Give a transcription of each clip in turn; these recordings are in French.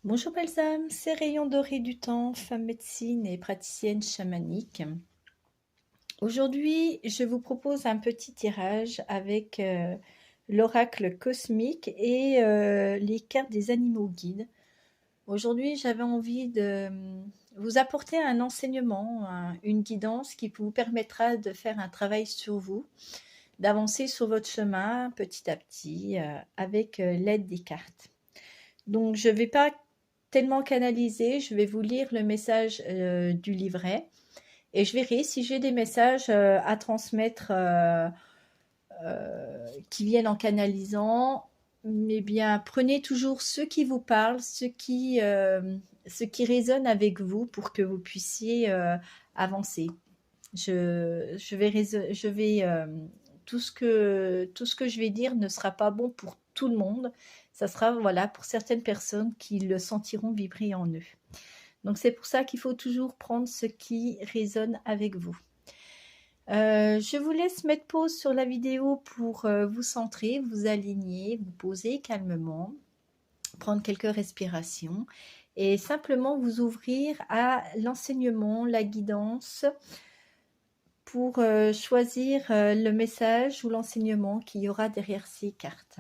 Bonjour Balsam, c'est Rayon Doré du Temps, femme médecine et praticienne chamanique. Aujourd'hui, je vous propose un petit tirage avec l'oracle cosmique et les cartes des animaux guides. Aujourd'hui, j'avais envie de vous apporter un enseignement, une guidance qui vous permettra de faire un travail sur vous, d'avancer sur votre chemin petit à petit avec l'aide des cartes. Donc, je ne vais pas tellement canaliser, je vais vous lire le message du livret et je verrai si j'ai des messages à transmettre qui viennent en canalisant. Mais bien, prenez toujours ce qui vous parle, ce qui résonne avec vous pour que vous puissiez avancer. Je vais tout ce que je vais dire ne sera pas bon pour tout le monde. Ça sera voilà pour certaines personnes qui le sentiront vibrer en eux. Donc c'est pour ça qu'il faut toujours prendre ce qui résonne avec vous. Je vous laisse mettre pause sur la vidéo pour vous centrer, vous aligner, vous poser calmement, prendre quelques respirations et simplement vous ouvrir à l'enseignement, la guidance pour choisir le message ou l'enseignement qu'il y aura derrière ces cartes.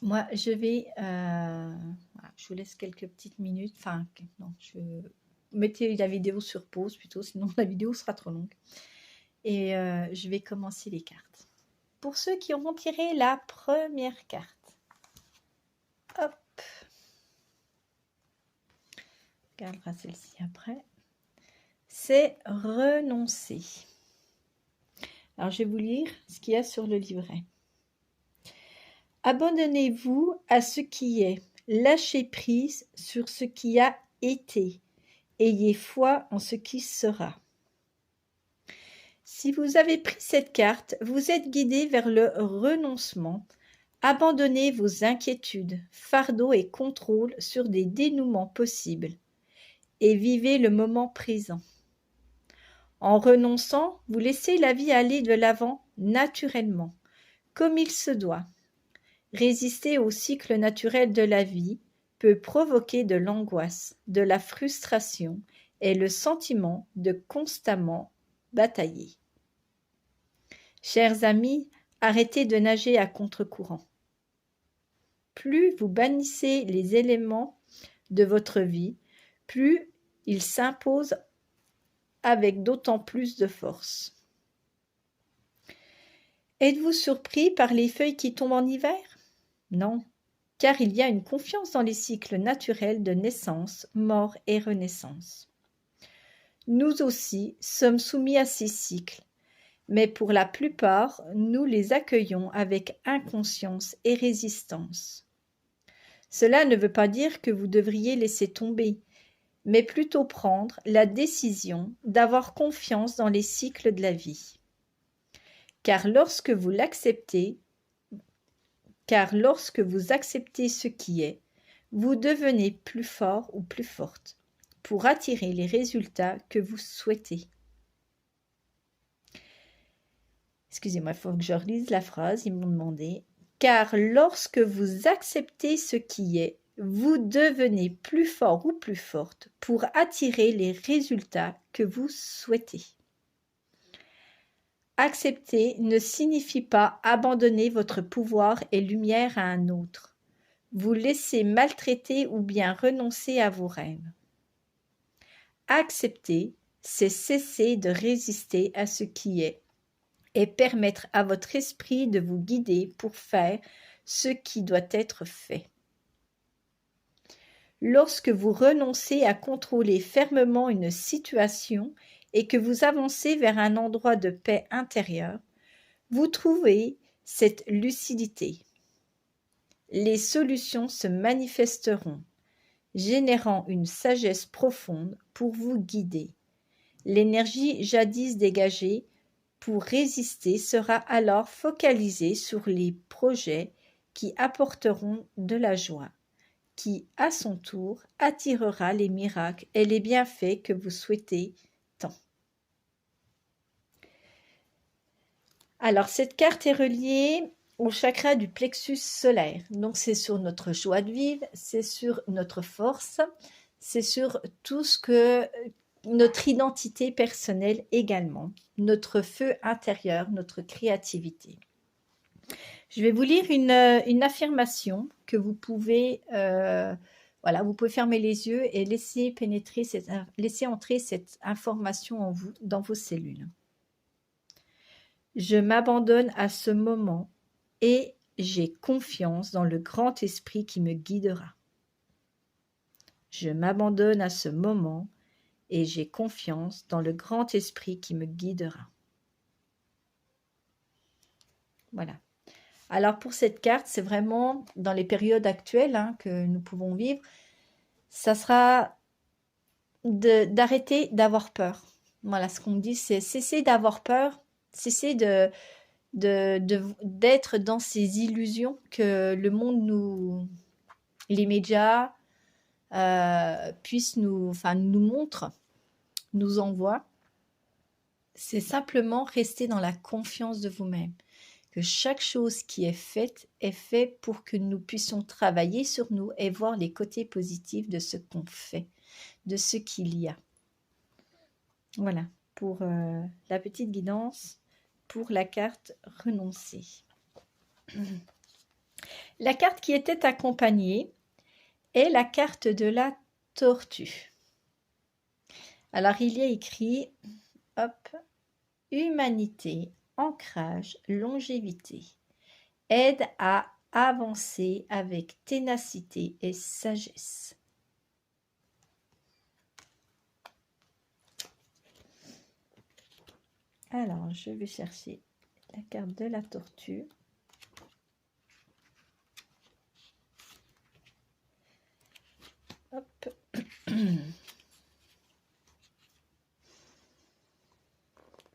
Moi, je vais... je vous laisse quelques petites minutes. Enfin, non, mettez la vidéo sur pause plutôt, sinon la vidéo sera trop longue. Et je vais commencer les cartes. Pour ceux qui auront tiré la première carte. Hop. On regardera celle-ci après. C'est renoncer. Alors, je vais vous lire ce qu'il y a sur le livret. Abandonnez-vous à ce qui est. Lâchez prise sur ce qui a été. Ayez foi en ce qui sera. Si vous avez pris cette carte, vous êtes guidé vers le renoncement. Abandonnez vos inquiétudes, fardeaux et contrôles sur des dénouements possibles et vivez le moment présent. En renonçant, vous laissez la vie aller de l'avant naturellement, comme il se doit. Résister au cycle naturel de la vie peut provoquer de l'angoisse, de la frustration et le sentiment de constamment batailler. Chers amis, arrêtez de nager à contre-courant. Plus vous bannissez les éléments de votre vie, plus ils s'imposent avec d'autant plus de force. Êtes-vous surpris par les feuilles qui tombent en hiver? Non, car il y a une confiance dans les cycles naturels de naissance, mort et renaissance. Nous aussi sommes soumis à ces cycles, mais pour la plupart, nous les accueillons avec inconscience et résistance. Cela ne veut pas dire que vous devriez laisser tomber, mais plutôt prendre la décision d'avoir confiance dans les cycles de la vie. Car lorsque vous acceptez ce qui est, vous devenez plus fort ou plus forte pour attirer les résultats que vous souhaitez. Excusez-moi, il faut que je relise la phrase, ils m'ont demandé. Car lorsque vous acceptez ce qui est, vous devenez plus fort ou plus forte pour attirer les résultats que vous souhaitez. Accepter ne signifie pas abandonner votre pouvoir et lumière à un autre, vous laisser maltraiter ou bien renoncer à vos rêves. Accepter, c'est cesser de résister à ce qui est et permettre à votre esprit de vous guider pour faire ce qui doit être fait. Lorsque vous renoncez à contrôler fermement une situation et que vous avancez vers un endroit de paix intérieure, vous trouvez cette lucidité. Les solutions se manifesteront, générant une sagesse profonde pour vous guider. L'énergie jadis dégagée pour résister sera alors focalisée sur les projets qui apporteront de la joie, qui, à son tour, attirera les miracles et les bienfaits que vous souhaitez tant. Alors, cette carte est reliée au chakra du plexus solaire. Donc, c'est sur notre joie de vivre, c'est sur notre force, c'est sur tout ce que notre identité personnelle également, notre feu intérieur, notre créativité. Je vais vous lire une affirmation que vous pouvez, voilà, vous pouvez fermer les yeux et laisser entrer cette information en vous, dans vos cellules. Je m'abandonne à ce moment et j'ai confiance dans le grand esprit qui me guidera. Je m'abandonne à ce moment et j'ai confiance dans le grand esprit qui me guidera. Voilà. Alors pour cette carte, c'est vraiment dans les périodes actuelles que nous pouvons vivre, ça sera d'arrêter d'avoir peur. Voilà, ce qu'on dit, c'est cesser d'avoir peur, cesser d'être dans ces illusions que le monde les médias puissent nous montrent, nous envoient. C'est simplement rester dans la confiance de vous-même. Que chaque chose qui est faite pour que nous puissions travailler sur nous et voir les côtés positifs de ce qu'on fait, de ce qu'il y a. Voilà, pour la petite guidance, pour la carte renoncer. La carte qui était accompagnée est la carte de la tortue. Alors, il y a écrit, humanité, ancrage, longévité, aide à avancer avec ténacité et sagesse. Alors, je vais chercher la carte de la tortue. Hop.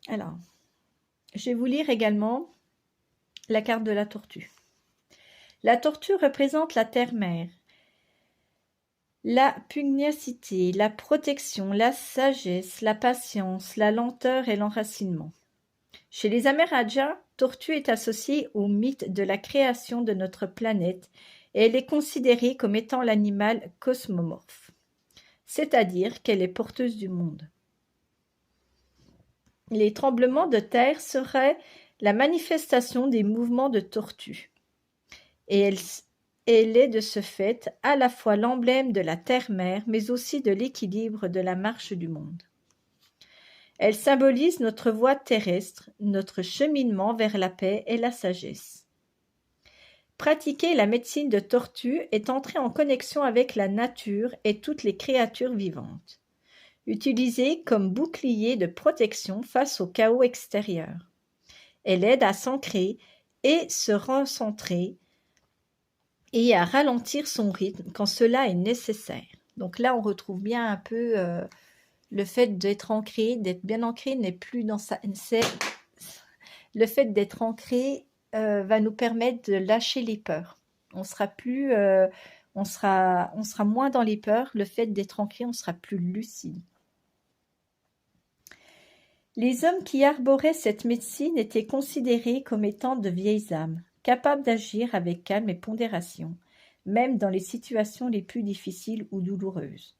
Alors, je vais vous lire également la carte de la tortue. La tortue représente la terre-mère, la pugnacité, la protection, la sagesse, la patience, la lenteur et l'enracinement. Chez les Amérindiens, tortue est associée au mythe de la création de notre planète et elle est considérée comme étant l'animal cosmomorphe, c'est-à-dire qu'elle est porteuse du monde. Les tremblements de terre seraient la manifestation des mouvements de tortue. Et elle est de ce fait à la fois l'emblème de la terre-mère, mais aussi de l'équilibre de la marche du monde. Elle symbolise notre voie terrestre, notre cheminement vers la paix et la sagesse. Pratiquer la médecine de tortue est entrer en connexion avec la nature et toutes les créatures vivantes. Utilisée comme bouclier de protection face au chaos extérieur. Elle aide à s'ancrer et se recentrer et à ralentir son rythme quand cela est nécessaire. Donc là, on retrouve bien un peu le fait d'être ancré, d'être bien ancré n'est plus dans sa... Le fait d'être ancré va nous permettre de lâcher les peurs. On sera plus... on sera moins dans les peurs. Le fait d'être ancré, on sera plus lucide. Les hommes qui arboraient cette médecine étaient considérés comme étant de vieilles âmes, capables d'agir avec calme et pondération, même dans les situations les plus difficiles ou douloureuses.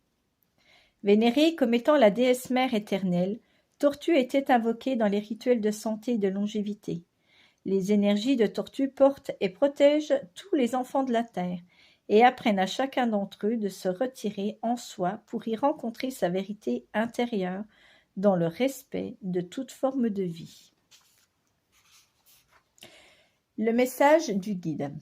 Vénérée comme étant la déesse mère éternelle, Tortue était invoquée dans les rituels de santé et de longévité. Les énergies de Tortue portent et protègent tous les enfants de la terre et apprennent à chacun d'entre eux de se retirer en soi pour y rencontrer sa vérité intérieure dans le respect de toute forme de vie. Le message du guide.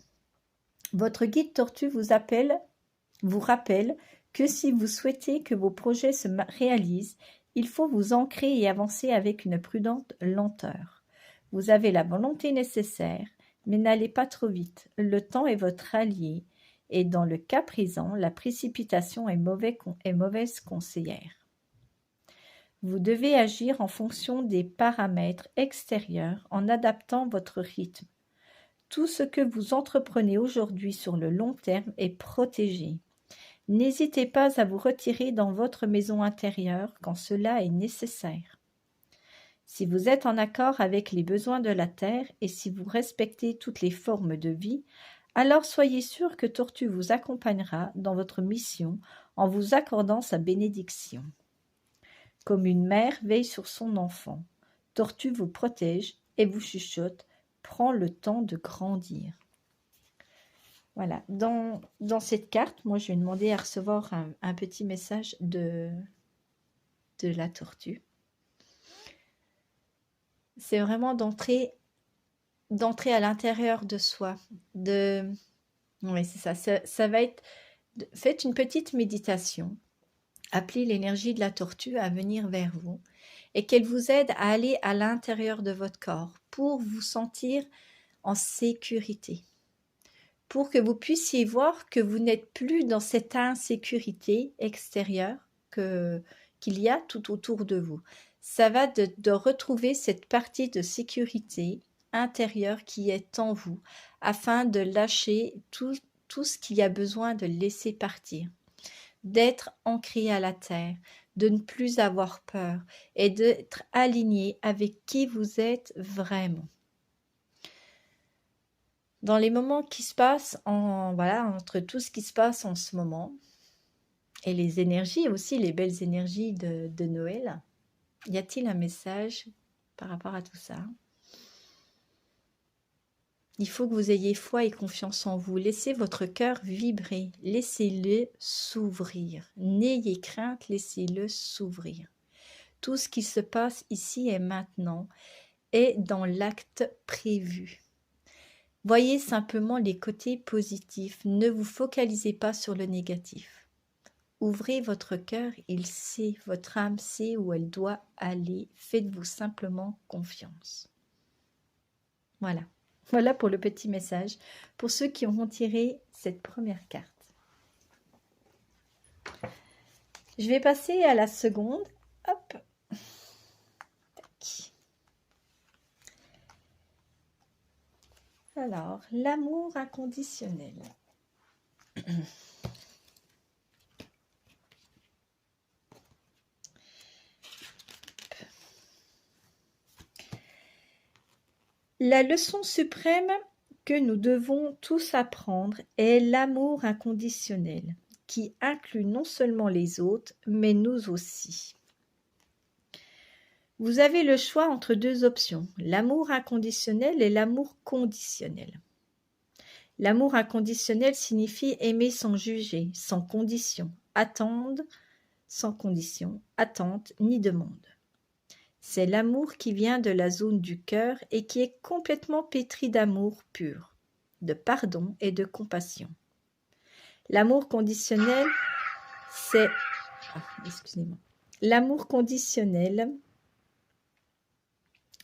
Votre guide tortue vous rappelle que si vous souhaitez que vos projets se réalisent, il faut vous ancrer et avancer avec une prudente lenteur. Vous avez la volonté nécessaire, mais n'allez pas trop vite. Le temps est votre allié, et dans le cas présent, la précipitation est mauvaise conseillère. Vous devez agir en fonction des paramètres extérieurs en adaptant votre rythme. Tout ce que vous entreprenez aujourd'hui sur le long terme est protégé. N'hésitez pas à vous retirer dans votre maison intérieure quand cela est nécessaire. Si vous êtes en accord avec les besoins de la Terre et si vous respectez toutes les formes de vie, alors soyez sûr que Tortue vous accompagnera dans votre mission en vous accordant sa bénédiction. Comme une mère veille sur son enfant, Tortue vous protège et vous chuchote « Prends le temps de grandir ». Voilà, dans cette carte, moi je vais demander à recevoir un petit message de la tortue. C'est vraiment d'entrer à l'intérieur de soi. Oui, c'est ça. Ça va être... Faites une petite méditation. Appelez l'énergie de la tortue à venir vers vous et qu'elle vous aide à aller à l'intérieur de votre corps pour vous sentir en sécurité. Pour que vous puissiez voir que vous n'êtes plus dans cette insécurité extérieure qu'il y a tout autour de vous. Ça va de retrouver cette partie de sécurité intérieure qui est en vous, afin de lâcher tout ce qu'il y a besoin de laisser partir, d'être ancré à la terre, de ne plus avoir peur et d'être aligné avec qui vous êtes vraiment. Dans les moments qui se passent, entre tout ce qui se passe en ce moment, et les énergies aussi, les belles énergies de Noël, y a-t-il un message par rapport à tout ça? Il faut que vous ayez foi et confiance en vous. Laissez votre cœur vibrer, laissez-le s'ouvrir. N'ayez crainte, laissez-le s'ouvrir. Tout ce qui se passe ici et maintenant est dans l'acte prévu. Voyez simplement les côtés positifs, ne vous focalisez pas sur le négatif. Ouvrez votre cœur, il sait, votre âme sait où elle doit aller, faites-vous simplement confiance. Voilà pour le petit message, pour ceux qui auront tiré cette première carte. Je vais passer à la seconde. Hop. Tac. Alors, l'amour inconditionnel. La leçon suprême que nous devons tous apprendre est l'amour inconditionnel, qui inclut non seulement les autres, mais nous aussi. Vous avez le choix entre deux options, l'amour inconditionnel et l'amour conditionnel. L'amour inconditionnel signifie aimer sans juger, sans condition, attendre sans condition, attente ni demande. C'est l'amour qui vient de la zone du cœur et qui est complètement pétri d'amour pur, de pardon et de compassion. L'amour conditionnel, c'est... excusez-moi. L'amour conditionnel,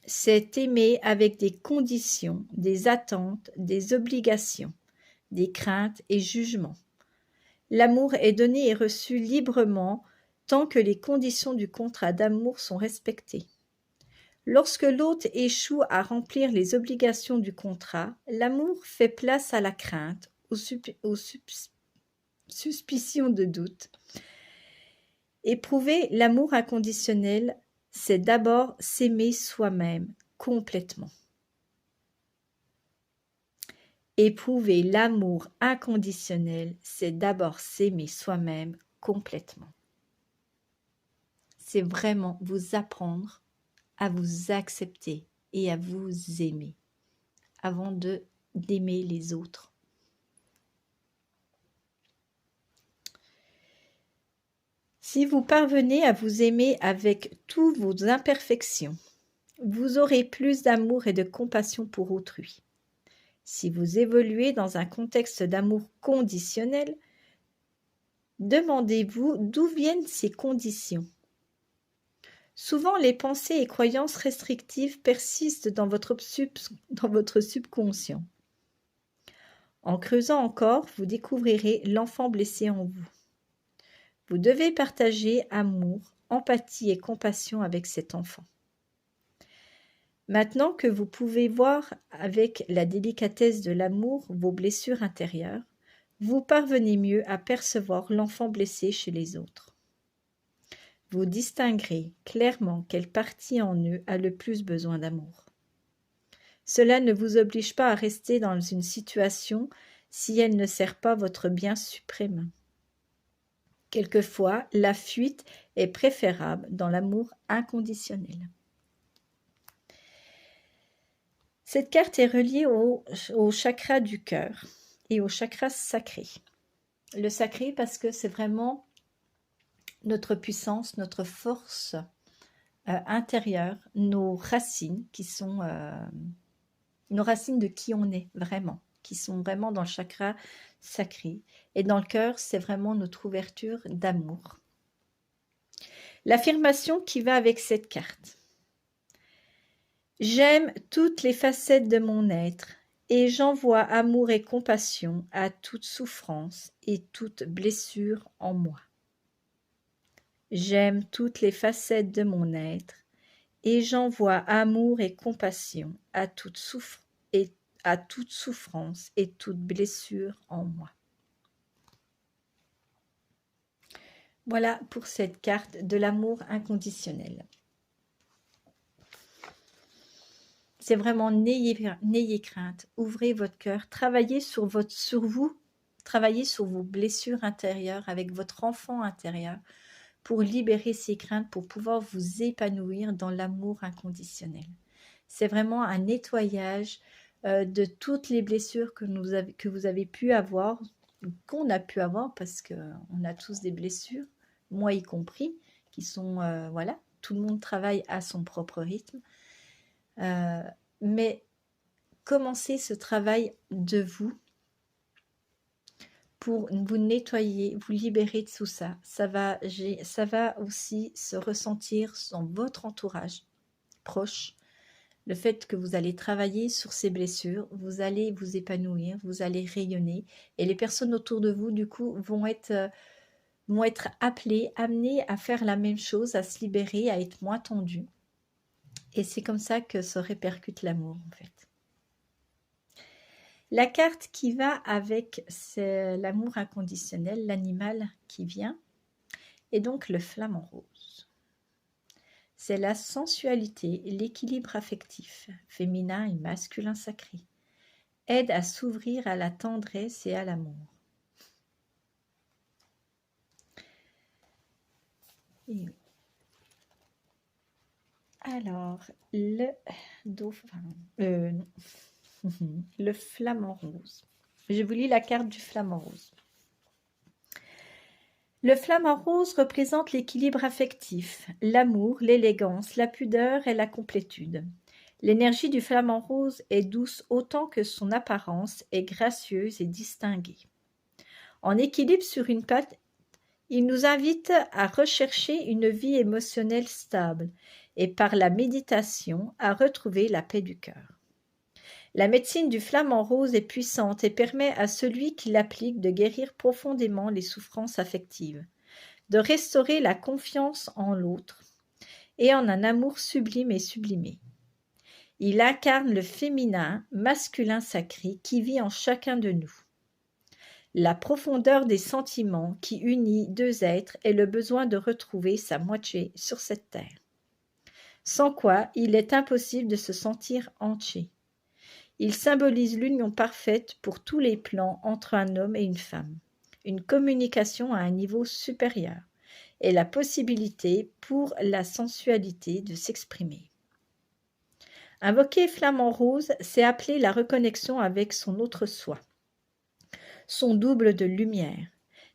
c'est aimer avec des conditions, des attentes, des obligations, des craintes et jugements. L'amour est donné et reçu librement tant que les conditions du contrat d'amour sont respectées. Lorsque l'autre échoue à remplir les obligations du contrat, l'amour fait place à la crainte, aux suspicions de doute. Éprouver l'amour inconditionnel, c'est d'abord s'aimer soi-même complètement. Éprouver l'amour inconditionnel, c'est d'abord s'aimer soi-même complètement. C'est vraiment vous apprendre à vous accepter et à vous aimer avant d'aimer les autres. Si vous parvenez à vous aimer avec toutes vos imperfections, vous aurez plus d'amour et de compassion pour autrui. Si vous évoluez dans un contexte d'amour conditionnel, demandez-vous d'où viennent ces conditions. Souvent, les pensées et croyances restrictives persistent dans votre subconscient. En creusant encore, vous découvrirez l'enfant blessé en vous. Vous devez partager amour, empathie et compassion avec cet enfant. Maintenant que vous pouvez voir avec la délicatesse de l'amour vos blessures intérieures, vous parvenez mieux à percevoir l'enfant blessé chez les autres. vous distinguerez clairement quelle partie en eux a le plus besoin d'amour. Cela ne vous oblige pas à rester dans une situation si elle ne sert pas votre bien suprême. Quelquefois, la fuite est préférable dans l'amour inconditionnel. Cette carte est reliée au chakra du cœur et au chakra sacré. Le sacré parce que c'est vraiment notre puissance, notre force intérieure, nos racines qui sont nos racines de qui on est vraiment, qui sont vraiment dans le chakra sacré. Et dans le cœur, c'est vraiment notre ouverture d'amour. L'affirmation qui va avec cette carte. J'aime toutes les facettes de mon être et j'envoie amour et compassion à toute souffrance et toute blessure en moi. J'aime toutes les facettes de mon être et j'envoie amour et compassion à toute souffrance et toute blessure en moi. Voilà pour cette carte de l'amour inconditionnel. C'est vraiment n'ayez crainte, ouvrez votre cœur, travaillez sur vous, travaillez sur vos blessures intérieures avec votre enfant intérieur pour libérer ces craintes, pour pouvoir vous épanouir dans l'amour inconditionnel. C'est vraiment un nettoyage de toutes les blessures que vous avez pu avoir, qu'on a pu avoir, parce qu'on a tous des blessures, moi y compris, qui sont, voilà, tout le monde travaille à son propre rythme. Mais commencez ce travail de vous pour vous nettoyer, vous libérer de tout ça. Ça va aussi se ressentir dans votre entourage proche. Le fait que vous allez travailler sur ces blessures, vous allez vous épanouir, vous allez rayonner. Et les personnes autour de vous, du coup, vont être appelées, amenées à faire la même chose, à se libérer, à être moins tendues. Et c'est comme ça que se répercute l'amour, en fait. La carte qui va avec l'amour inconditionnel, l'animal qui vient, est donc le flamant rose. C'est la sensualité et l'équilibre affectif, féminin et masculin sacré. Aide à s'ouvrir à la tendresse et à l'amour. Et alors, le dauphin, le flamant rose. Je vous lis la carte du flamant rose. Le flamant rose représente l'équilibre affectif, l'amour, l'élégance, la pudeur et la complétude. L'énergie du flamant rose est douce autant que son apparence est gracieuse et distinguée. En équilibre sur une patte, il nous invite à rechercher une vie émotionnelle stable et par la méditation à retrouver la paix du cœur. La médecine du flamant rose est puissante et permet à celui qui l'applique de guérir profondément les souffrances affectives, de restaurer la confiance en l'autre et en un amour sublime et sublimé. Il incarne le féminin, masculin sacré qui vit en chacun de nous. La profondeur des sentiments qui unit deux êtres est le besoin de retrouver sa moitié sur cette terre. Sans quoi, il est impossible de se sentir entier. Il symbolise l'union parfaite pour tous les plans entre un homme et une femme, une communication à un niveau supérieur et la possibilité pour la sensualité de s'exprimer. Invoquer flamant rose, c'est appeler la reconnexion avec son autre soi, son double de lumière.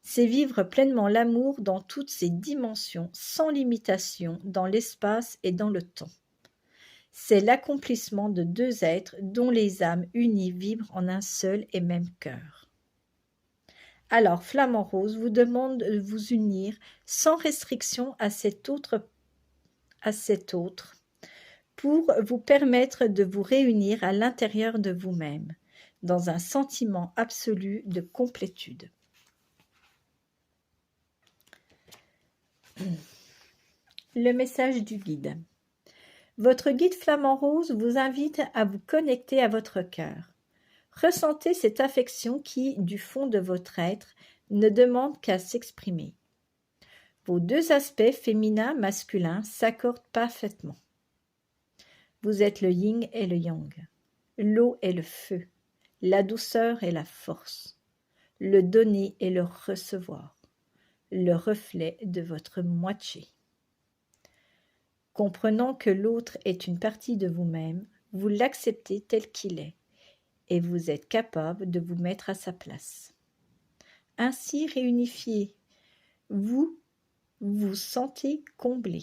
C'est vivre pleinement l'amour dans toutes ses dimensions, sans limitation, dans l'espace et dans le temps. C'est l'accomplissement de deux êtres dont les âmes unies vibrent en un seul et même cœur. Alors, Flamant Rose vous demande de vous unir sans restriction à cet autre, pour vous permettre de vous réunir à l'intérieur de vous-même, dans un sentiment absolu de complétude. Le message du guide. Votre guide flamant rose vous invite à vous connecter à votre cœur. Ressentez cette affection qui, du fond de votre être, ne demande qu'à s'exprimer. Vos deux aspects féminin-masculin s'accordent parfaitement. Vous êtes le yin et le yang, l'eau et le feu, la douceur et la force, le donner et le recevoir, le reflet de votre moitié. Comprenant que l'autre est une partie de vous-même, vous l'acceptez tel qu'il est et vous êtes capable de vous mettre à sa place. Ainsi réunifié, vous vous sentez comblé.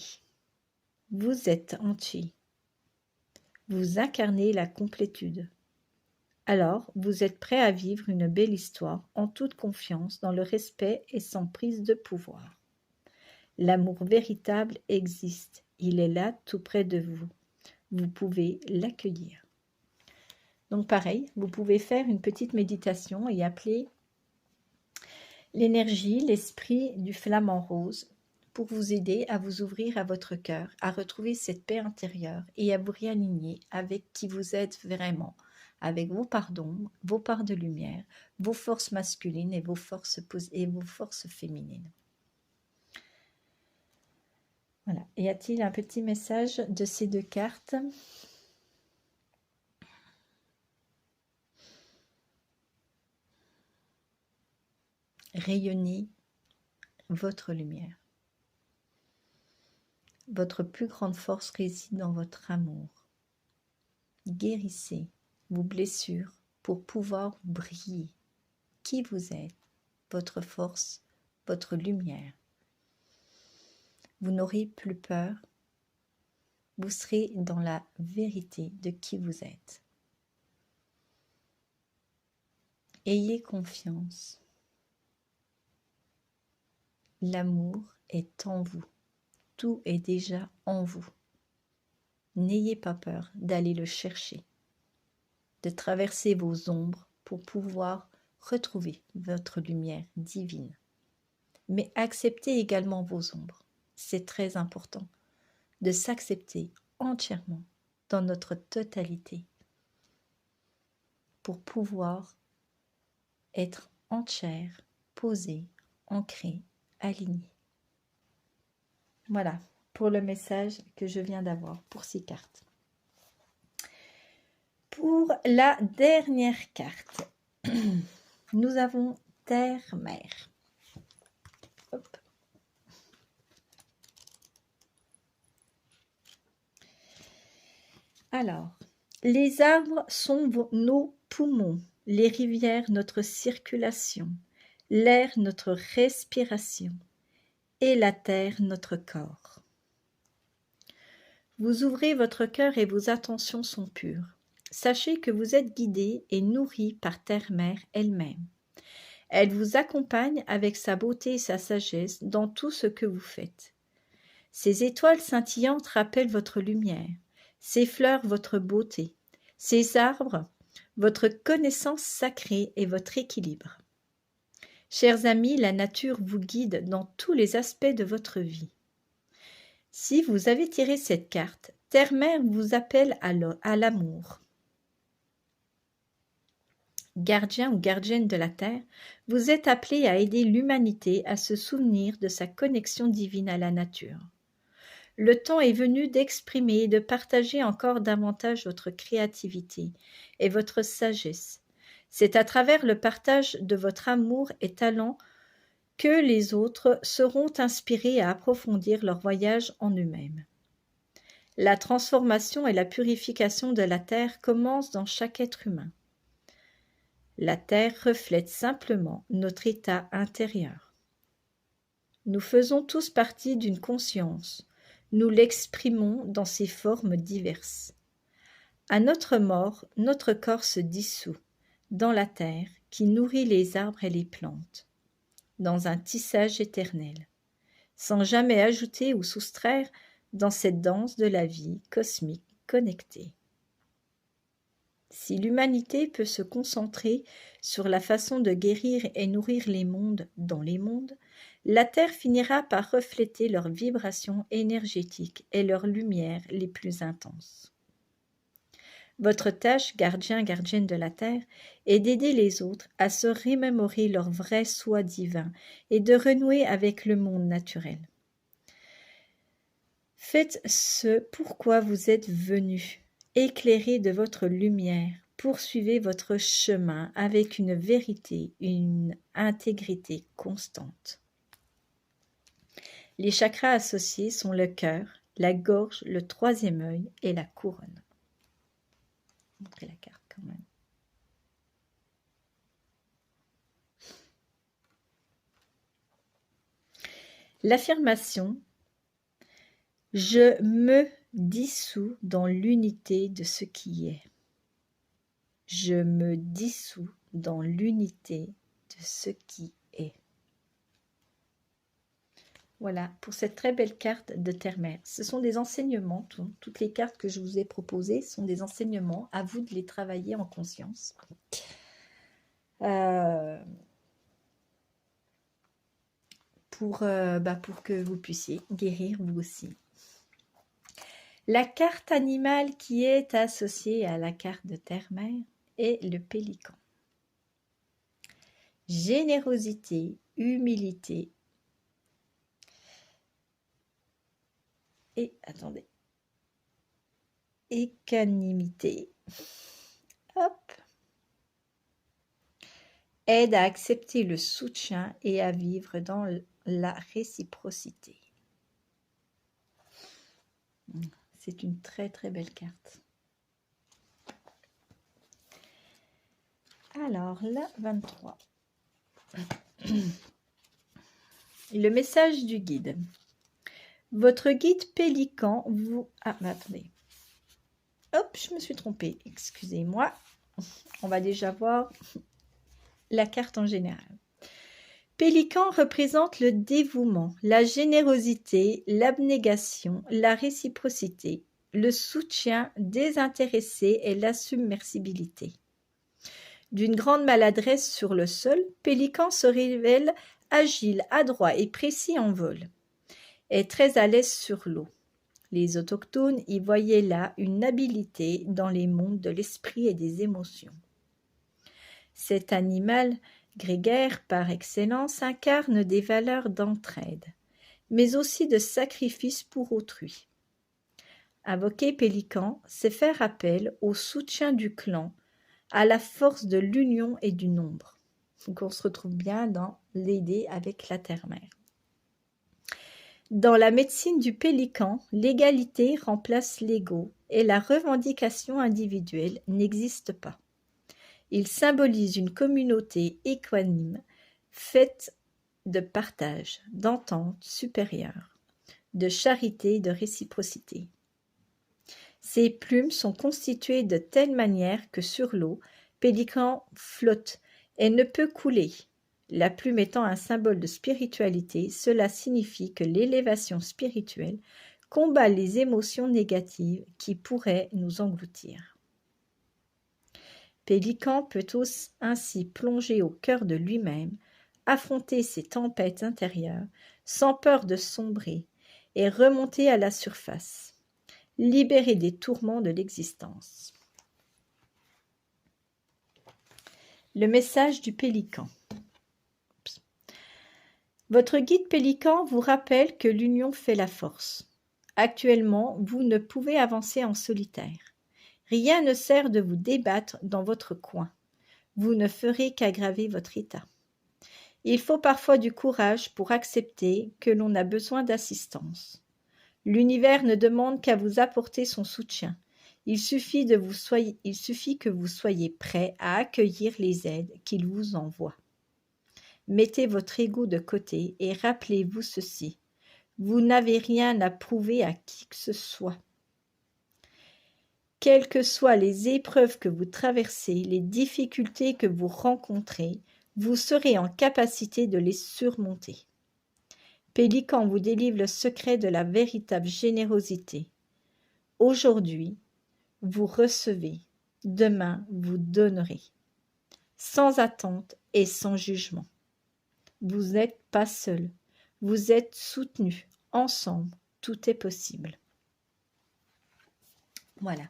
Vous êtes entier. Vous incarnez la complétude. Alors, vous êtes prêt à vivre une belle histoire en toute confiance, dans le respect et sans prise de pouvoir. L'amour véritable existe. Il est là, tout près de vous. Vous pouvez l'accueillir. Donc pareil, vous pouvez faire une petite méditation et appeler l'énergie, l'esprit du flamant rose pour vous aider à vous ouvrir à votre cœur, à retrouver cette paix intérieure et à vous réaligner avec qui vous êtes vraiment, avec vos parts d'ombre, vos parts de lumière, vos forces masculines et vos forces féminines. Voilà. Y a-t-il un petit message de ces deux cartes ? Rayonnez votre lumière. Votre plus grande force réside dans votre amour. Guérissez vos blessures pour pouvoir briller. Qui vous êtes, votre force, votre lumière. Vous n'aurez plus peur. Vous serez dans la vérité de qui vous êtes. Ayez confiance. L'amour est en vous. Tout est déjà en vous. N'ayez pas peur d'aller le chercher, de traverser vos ombres pour pouvoir retrouver votre lumière divine. Mais acceptez également vos ombres. C'est très important de s'accepter entièrement dans notre totalité pour pouvoir être entière, posée, ancrée, alignée. Voilà pour le message que je viens d'avoir pour ces cartes. Pour la dernière carte, nous avons Terre-Mère. Hop. Alors, les arbres sont nos poumons, les rivières notre circulation, l'air notre respiration et la terre notre corps. Vous ouvrez votre cœur et vos attentions sont pures. Sachez que vous êtes guidé et nourri par Terre-Mère elle-même. Elle vous accompagne avec sa beauté et sa sagesse dans tout ce que vous faites. Ces étoiles scintillantes rappellent votre lumière, ces fleurs votre beauté, ces arbres votre connaissance sacrée et votre équilibre. Chers amis, la nature vous guide dans tous les aspects de votre vie. Si vous avez tiré cette carte, Terre-Mère vous appelle à l'amour. Gardien ou gardienne de la Terre, vous êtes appelé à aider l'humanité à se souvenir de sa connexion divine à la nature. Le temps est venu d'exprimer et de partager encore davantage votre créativité et votre sagesse. C'est à travers le partage de votre amour et talent que les autres seront inspirés à approfondir leur voyage en eux-mêmes. La transformation et la purification de la Terre commencent dans chaque être humain. La Terre reflète simplement notre état intérieur. Nous faisons tous partie d'une conscience. Nous l'exprimons dans ses formes diverses. À notre mort, notre corps se dissout dans la terre qui nourrit les arbres et les plantes, dans un tissage éternel, sans jamais ajouter ou soustraire dans cette danse de la vie cosmique connectée. Si l'humanité peut se concentrer sur la façon de guérir et nourrir les mondes dans les mondes, la Terre finira par refléter leurs vibrations énergétiques et leurs lumières les plus intenses. Votre tâche, gardien, gardienne de la Terre, est d'aider les autres à se remémorer leur vrai soi divin et de renouer avec le monde naturel. Faites ce pourquoi vous êtes venu. Éclairez de votre lumière. Poursuivez votre chemin avec une vérité, une intégrité constante. Les chakras associés sont le cœur, la gorge, le troisième œil et la couronne. Je vais montrer la carte quand même. L'affirmation « Je me dissous dans l'unité de ce qui est ». Je me dissous dans l'unité de ce qui est. Voilà, pour cette très belle carte de Terre-Mère. Ce sont des enseignements, toutes les cartes que je vous ai proposées sont des enseignements, à vous de les travailler en conscience. Pour que vous puissiez guérir vous aussi. La carte animale qui est associée à la carte de Terre-Mère est le pélican. Générosité, humilité et, attendez, équanimité. Hop. Aide à accepter le soutien et à vivre dans la réciprocité. C'est une très très belle carte. Alors, la 23. Le message du guide. Votre guide pélican vous... Ah, mais attendez. Hop, je me suis trompée. Excusez-moi. On va déjà voir la carte en général. Pélican représente le dévouement, la générosité, l'abnégation, la réciprocité, le soutien désintéressé et la submersibilité. D'une grande maladresse sur le sol, Pélican se révèle agile, adroit et précis en vol. Est très à l'aise sur l'eau. Les autochtones y voyaient là une habileté dans les mondes de l'esprit et des émotions. Cet animal grégaire par excellence incarne des valeurs d'entraide, mais aussi de sacrifice pour autrui. Invoquer Pélican, c'est faire appel au soutien du clan, à la force de l'union et du nombre. Donc on se retrouve bien dans l'aider avec la terre-mère. Dans la médecine du pélican, l'égalité remplace l'ego et la revendication individuelle n'existe pas. Il symbolise une communauté équanime, faite de partage, d'entente supérieure, de charité et de réciprocité. Ses plumes sont constituées de telle manière que sur l'eau, Pélican flotte et ne peut couler. La plume étant un symbole de spiritualité, cela signifie que l'élévation spirituelle combat les émotions négatives qui pourraient nous engloutir. Pélican peut ainsi plonger au cœur de lui-même, affronter ses tempêtes intérieures sans peur de sombrer et remonter à la surface, libéré des tourments de l'existence. Le message du pélican. Votre guide pélican vous rappelle que l'union fait la force. Actuellement, vous ne pouvez avancer en solitaire. Rien ne sert de vous débattre dans votre coin. Vous ne ferez qu'aggraver votre état. Il faut parfois du courage pour accepter que l'on a besoin d'assistance. L'univers ne demande qu'à vous apporter son soutien. Il suffit que vous soyez prêt à accueillir les aides qu'il vous envoie. Mettez votre ego de côté et rappelez-vous ceci. Vous n'avez rien à prouver à qui que ce soit. Quelles que soient les épreuves que vous traversez, les difficultés que vous rencontrez, vous serez en capacité de les surmonter. Pélican vous délivre le secret de la véritable générosité. Aujourd'hui, vous recevez, demain, vous donnerez, sans attente et sans jugement. Vous n'êtes pas seul, vous êtes soutenus, ensemble, tout est possible. Voilà.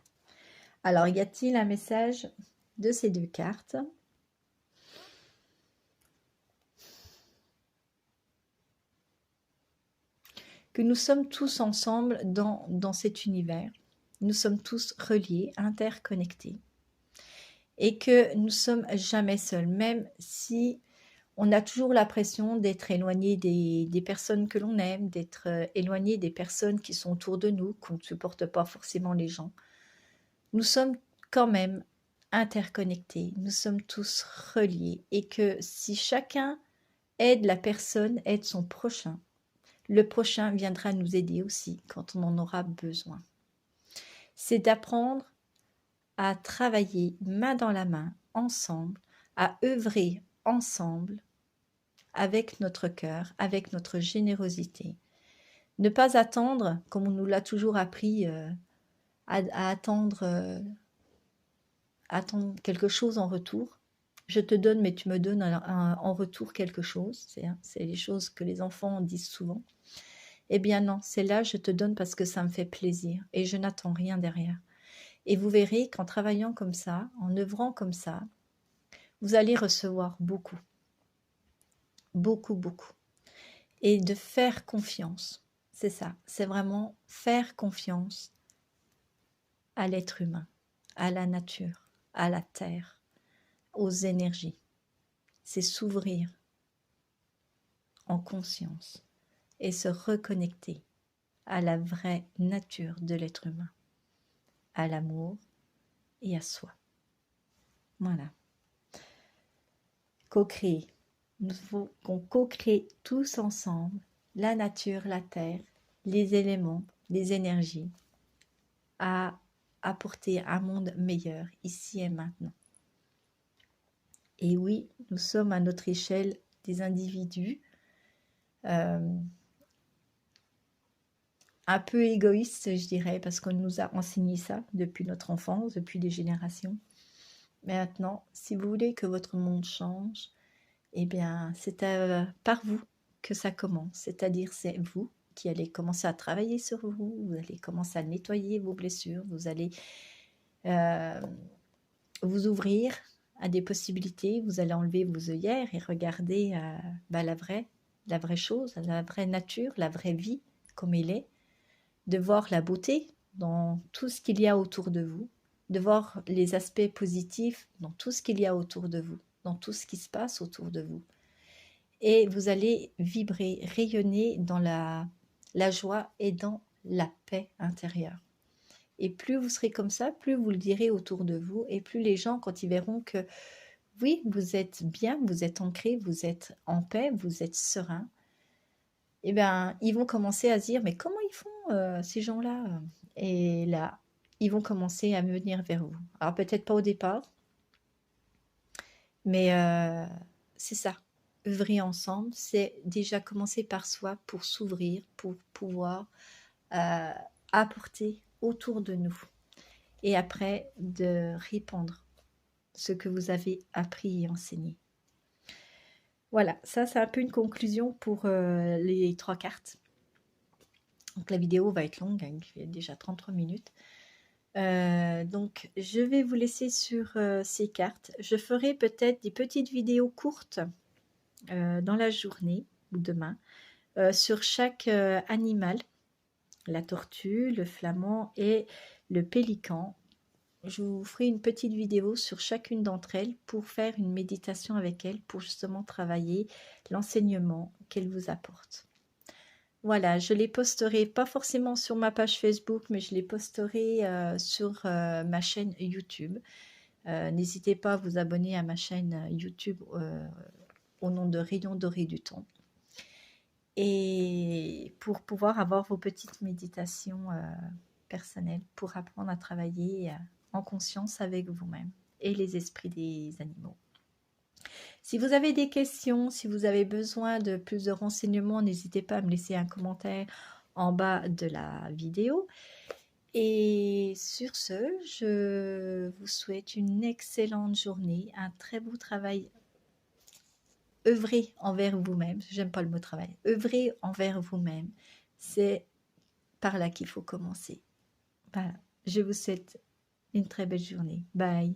Alors, y a-t-il un message de ces deux cartes ? Que que nous sommes tous ensemble dans cet univers. Nous sommes tous reliés, interconnectés. Et que nous sommes jamais seuls, même si on a toujours l'impression d'être éloigné des personnes que l'on aime, d'être éloigné des personnes qui sont autour de nous, qu'on ne supporte pas forcément les gens. Nous sommes quand même interconnectés, nous sommes tous reliés et que si chacun aide la personne, aide son prochain, le prochain viendra nous aider aussi quand on en aura besoin. C'est d'apprendre à travailler main dans la main, ensemble, à œuvrer ensemble, avec notre cœur, avec notre générosité. Ne pas attendre, comme on nous l'a toujours appris, à attendre quelque chose en retour. Je te donne, mais tu me donnes en retour quelque chose. C'est les choses que les enfants disent souvent. Eh bien non, c'est là, je te donne parce que ça me fait plaisir et je n'attends rien derrière. Et vous verrez qu'en travaillant comme ça, en œuvrant comme ça, vous allez recevoir beaucoup. Beaucoup, beaucoup. Et de faire confiance, c'est ça, c'est vraiment faire confiance à l'être humain, à la nature, à la terre, aux énergies. C'est s'ouvrir en conscience et se reconnecter à la vraie nature de l'être humain, à l'amour et à soi. Voilà. Co-créer. Nous faut qu'on co-crée tous ensemble la nature, la terre, les éléments, les énergies, à apporter un monde meilleur ici et maintenant. Et oui, nous sommes à notre échelle des individus un peu égoïstes, je dirais, parce qu'on nous a enseigné ça depuis notre enfance, depuis des générations. Mais maintenant, si vous voulez que votre monde change, eh bien, c'est par vous que ça commence. C'est-à-dire, c'est vous qui allez commencer à travailler sur vous, vous allez commencer à nettoyer vos blessures, vous allez vous ouvrir à des possibilités, vous allez enlever vos œillères et regarder la vraie chose, la vraie nature, la vraie vie comme elle est, de voir la beauté dans tout ce qu'il y a autour de vous, de voir les aspects positifs dans tout ce qu'il y a autour de vous, dans tout ce qui se passe autour de vous. Et vous allez vibrer, rayonner dans la joie et dans la paix intérieure. Et plus vous serez comme ça, plus vous le direz autour de vous, et plus les gens, quand ils verront que oui, vous êtes bien, vous êtes ancré, vous êtes en paix, vous êtes serein, eh bien, ils vont commencer à se dire, mais comment ils font ces gens-là? Et là, ils vont commencer à venir vers vous. Alors peut-être pas au départ, mais c'est ça. Œuvrer ensemble, c'est déjà commencer par soi pour s'ouvrir, pour pouvoir apporter autour de nous. Et après, de répandre ce que vous avez appris et enseigné. Voilà, ça c'est un peu une conclusion pour les 3 cartes. Donc la vidéo va être longue, hein, il fait déjà 33 minutes. Donc je vais vous laisser sur ces cartes. Je ferai peut-être des petites vidéos courtes dans la journée ou demain sur chaque animal, la tortue, le flamand et le pélican. Je vous ferai une petite vidéo sur chacune d'entre elles pour faire une méditation avec elles, pour justement travailler l'enseignement qu'elles vous apportent. Voilà, je les posterai pas forcément sur ma page Facebook, mais je les posterai sur ma chaîne YouTube. N'hésitez pas à vous abonner à ma chaîne YouTube au nom de Rayon Doré du Temps. Et pour pouvoir avoir vos petites méditations personnelles, pour apprendre à travailler en conscience avec vous-même et les esprits des animaux. Si vous avez des questions, si vous avez besoin de plus de renseignements, n'hésitez pas à me laisser un commentaire en bas de la vidéo. Et sur ce, je vous souhaite une excellente journée, un très beau travail. Œuvrez envers vous-même, j'aime pas le mot travail, œuvrez envers vous-même, c'est par là qu'il faut commencer. Voilà, je vous souhaite une très belle journée. Bye.